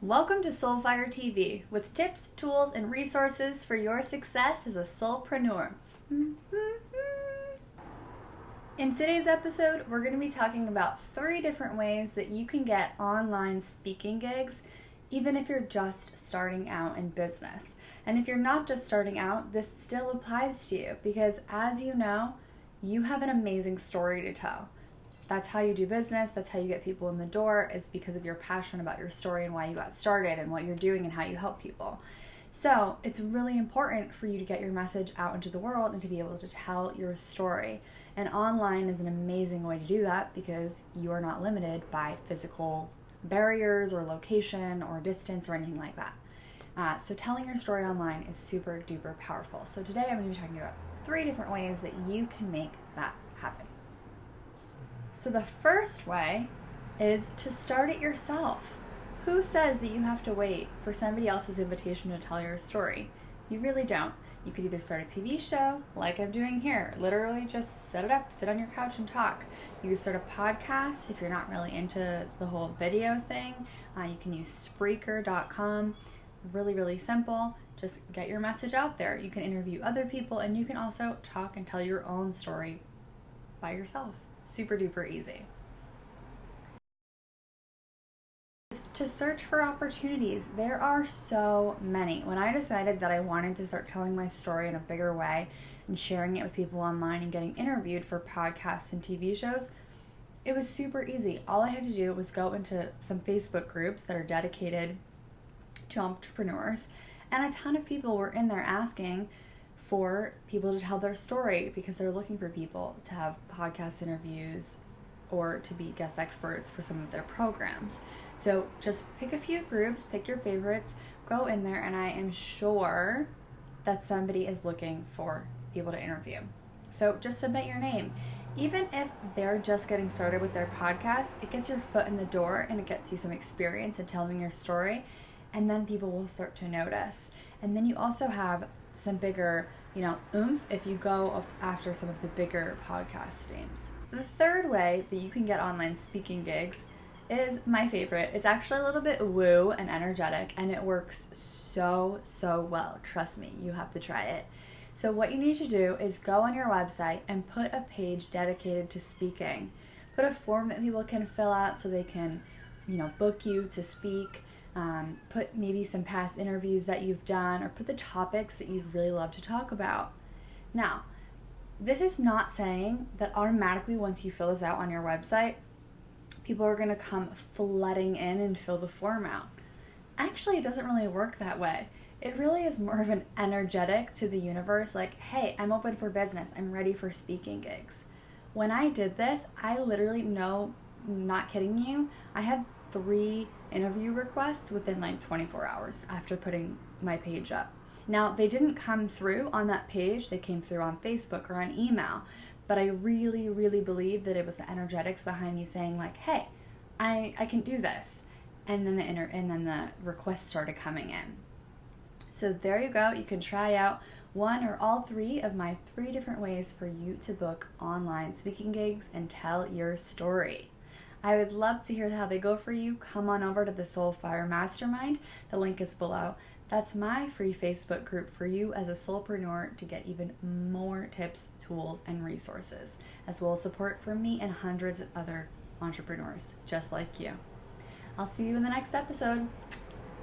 Welcome to Soulfire TV with tips, tools, and resources for your success as a soulpreneur. In today's episode, we're going to be talking about 3 different ways that you can get online speaking gigs, even if you're just starting out in business. And if you're not just starting out, this still applies to you because, as you know, you have an amazing story to tell. That's how you do business. That's how you get people in the door, is because of your passion about your story and why you got started and what you're doing and how you help people. So it's really important for you to get your message out into the world and to be able to tell your story. And online is an amazing way to do that because you are not limited by physical barriers or location or distance or anything like that. So telling your story online is super duper powerful. So today I'm going to be talking about 3 different ways that you can make that happen. So the first way is to start it yourself. Who says that you have to wait for somebody else's invitation to tell your story? You really don't. You could either start a TV show, like I'm doing here. Literally just set it up, sit on your couch and talk. You can start a podcast if you're not really into the whole video thing. You can use Spreaker.com. Really, really simple. Just get your message out there. You can interview other people, and you can also talk and tell your own story by yourself. Super duper easy. To search for opportunities. There are so many. When I decided that I wanted to start telling my story in a bigger way and sharing it with people online and getting interviewed for podcasts and TV shows, it was super easy. All I had to do was go into some Facebook groups that are dedicated to entrepreneurs, and a ton of people were in there asking for people to tell their story because they're looking for people to have podcast interviews or to be guest experts for some of their programs. So just pick a few groups, pick your favorites, go in there, and I am sure that somebody is looking for people to interview. So just submit your name. Even if they're just getting started with their podcast, it gets your foot in the door and it gets you some experience in telling your story, and then people will start to notice. And then you also have some bigger, oomph if you go after some of the bigger podcast names. The third way that you can get online speaking gigs is my favorite. It's actually a little bit woo and energetic, and it works so well. Trust me, you have to try it. So what you need to do is go on your website and put a page dedicated to speaking. Put a form that people can fill out so they can, book you to speak. Put maybe some past interviews that you've done, or put the topics that you'd really love to talk about. Now, this is not saying that automatically once you fill this out on your website, people are going to come flooding in and fill the form out. Actually, it doesn't really work that way. It really is more of an energetic to the universe, like, hey, I'm open for business. I'm ready for speaking gigs. When I did this, I literally, not kidding you, I had 3 interview requests within like 24 hours after putting my page up. Now, they didn't come through on that page. They came through on Facebook or on email. But I really, really believe that it was the energetics behind me saying like, hey, I can do this. And then the requests started coming in. So there you go. You can try out 1 or all 3 of my 3 different ways for you to book online speaking gigs and tell your story. I would love to hear how they go for you. Come on over to the Soulfire Mastermind. The link is below. That's my free Facebook group for you as a soulpreneur to get even more tips, tools, and resources, as well as support from me and hundreds of other entrepreneurs just like you. I'll see you in the next episode.